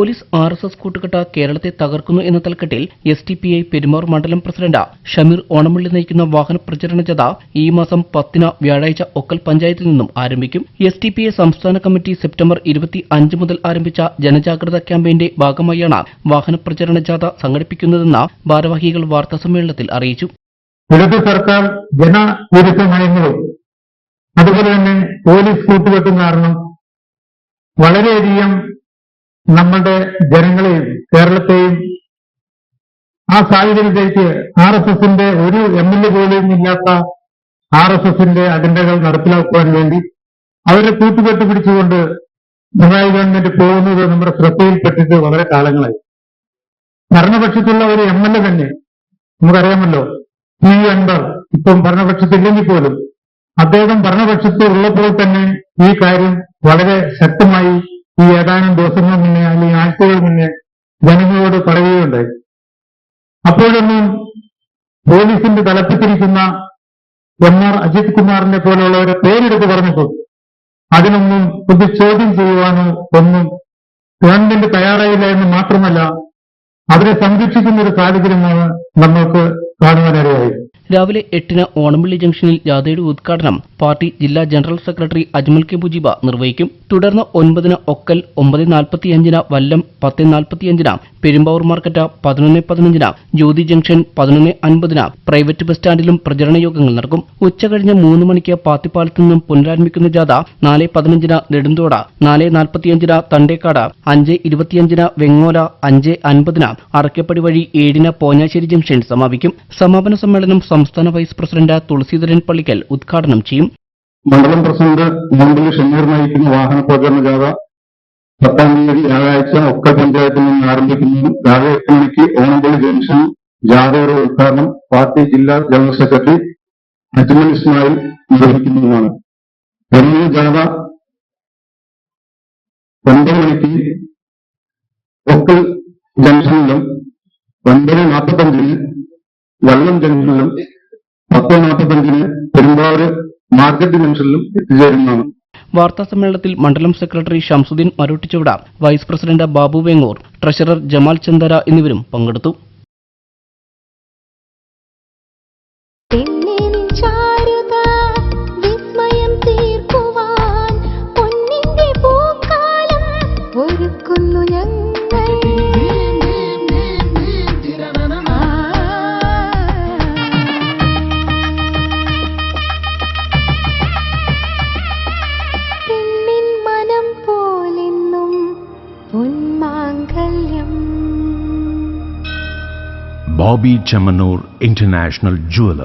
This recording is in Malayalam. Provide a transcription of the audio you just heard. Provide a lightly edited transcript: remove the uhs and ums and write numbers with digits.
പോലീസ് RSS കൂട്ടുകെട്ട് കേരളത്തെ തകർക്കുന്നു എന്ന തലക്കെട്ടിൽ SDPI പെരുമ്പാവൂർ മണ്ഡലം പ്രസിഡന്റ് ഷമീർ ഓണമുള്ളി നയിക്കുന്ന വാഹന പ്രചരണ ജാഥ ഈ മാസം 10 വ്യാഴാഴ്ച ഒക്കൽ പഞ്ചായത്തിൽ നിന്നും ആരംഭിക്കും. SDPI സംസ്ഥാന കമ്മിറ്റി സെപ്റ്റംബർ 25 മുതൽ ആരംഭിച്ച ജനജാഗ്രതാ ക്യാമ്പയിന്റെ ഭാഗമായാണ് വാഹന പ്രചരണ ജാഥ സംഘടിപ്പിക്കുന്നതെന്ന് ഭാരവാഹികൾ വാർത്താസമ്മേളനത്തിൽ അറിയിച്ചു. ഇടത് സർക്കാർ ജനവിരുദ്ധ നയങ്ങളും അതുപോലെ തന്നെ പോലീസ് കൂട്ടുകെട്ടും കാരണം വളരെയധികം നമ്മുടെ ജനങ്ങളെയും കേരളത്തെയും ആ സാഹചര്യത്തിലേക്ക് RSSന്റെ ഒരു MLA പോലും ഇല്ലാത്ത RSSന്റെ അജണ്ടകൾ നടപ്പിലാക്കുവാൻ വേണ്ടി അവരെ കൂട്ടുകെട്ട് പിടിച്ചുകൊണ്ട് പിണറായി ഗവൺമെന്റ് പോകുന്നത് നമ്മുടെ ശ്രദ്ധയിൽപ്പെട്ടിട്ട് വളരെ കാലങ്ങളായി. ഭരണപക്ഷത്തുള്ള ഒരു MLA തന്നെ നമുക്കറിയാമല്ലോ, P. അൻവർ ഇപ്പം ഭരണപക്ഷത്തില്ലെങ്കിൽ പോലും അദ്ദേഹം ഭരണപക്ഷത്ത് ഉള്ളപ്പോൾ തന്നെ ഈ കാര്യം വളരെ ശക്തമായി ഈ ഏതാനും ദിവസങ്ങൾ മുന്നേ അല്ലെങ്കിൽ ആഴ്ചകൾ മുന്നേ ജനങ്ങളോട് പറയുകയുണ്ടായി. അപ്പോഴൊന്നും പോലീസിന്റെ തലപ്പത്തിരിക്കുന്ന MR അജിത് കുമാറിനെ പോലുള്ളവരെ പേരെടുത്ത് പറഞ്ഞപ്പോൾ അതിനൊന്നും ഒരു ചോദ്യം ചെയ്യുവാനോ ഒന്നും ഗവൺമെന്റ് തയ്യാറായില്ല എന്ന് മാത്രമല്ല അവരെ സംരക്ഷിക്കുന്ന ഒരു സാഹചര്യമാണ് നമ്മൾക്ക് കാണുവാനിടയായി. രാവിലെ 8 ഓണമുള്ളി ജംഗ്ഷനിൽ ജാഥയുടെ ഉദ്ഘാടനം പാർട്ടി ജില്ലാ general secretary Ajmal K Mujeeb നിർവഹിക്കും. തുടർന്ന് 9 Okkal, 9:45 Vallam, 10:45 Perumbavoor market, 11:15 Jyothi junction, 11:50 private bus സ്റ്റാൻഡിലും പ്രചരണ യോഗങ്ങൾ നടക്കും. ഉച്ചകഴിഞ്ഞ് 3 മണിക്ക് പാത്തിപ്പാലത്തു നിന്നും പുനരാരംഭിക്കുന്ന ജാഥ 4:15 നെടുന്തോട്, 4:45 തണ്ടേക്കാട്, 5:25 വെങ്ങോല, 5:50 അറക്കപ്പടി വഴി 7 പോഞ്ഞാശ്ശേരി ജംഗ്ഷൻ സമാപിക്കും. സമാപന സമ്മേളനം സംസ്ഥാന വൈസ് പ്രസിഡന്റ് തുളസീധരൻ പള്ളിക്കൽ ഉദ്ഘാടനം ചെയ്യും. മണ്ഡലം പ്രസിഡന്റ് ഓണമുള്ളി ഷമീർ നയിക്കുന്ന വാഹന പ്രചരണ ജാഥ 10 വ്യാഴാഴ്ച ഒക്കൽ പഞ്ചായത്തിൽ നിന്ന് ആരംഭിക്കുന്നു. രാവിലെ 8 മണിക്ക് ഓണമുള്ളി ജംഗ്ഷൻ ജാഥയുടെ ഉദ്ഘാടനം പാർട്ടി ജില്ലാ ജനറൽ സെക്രട്ടറി അജ്മൽ ഇസ്മായിൽ നിർവഹിക്കുന്നതുമാണ്. ജാഥ 9 മണിക്ക് ഒക്കൽ ജംഗ്ഷനിലും 9:45 വള്ളം ജംഗ്ഷനിലും 10:45 പെരുമ്പാവൂർ മാർക്കറ്റ് ജംഗ്ഷനിലും എത്തിച്ചേരുന്നതാണ്. വാർത്താസമ്മേളനത്തിൽ മണ്ഡലം secretary Shamsuddeen Marottichoda, vice president Babu Vengoor, treasurer Jamal Chandara എന്നിവരും പങ്കെടുത്തു. Bobby Chamanur International Jeweler.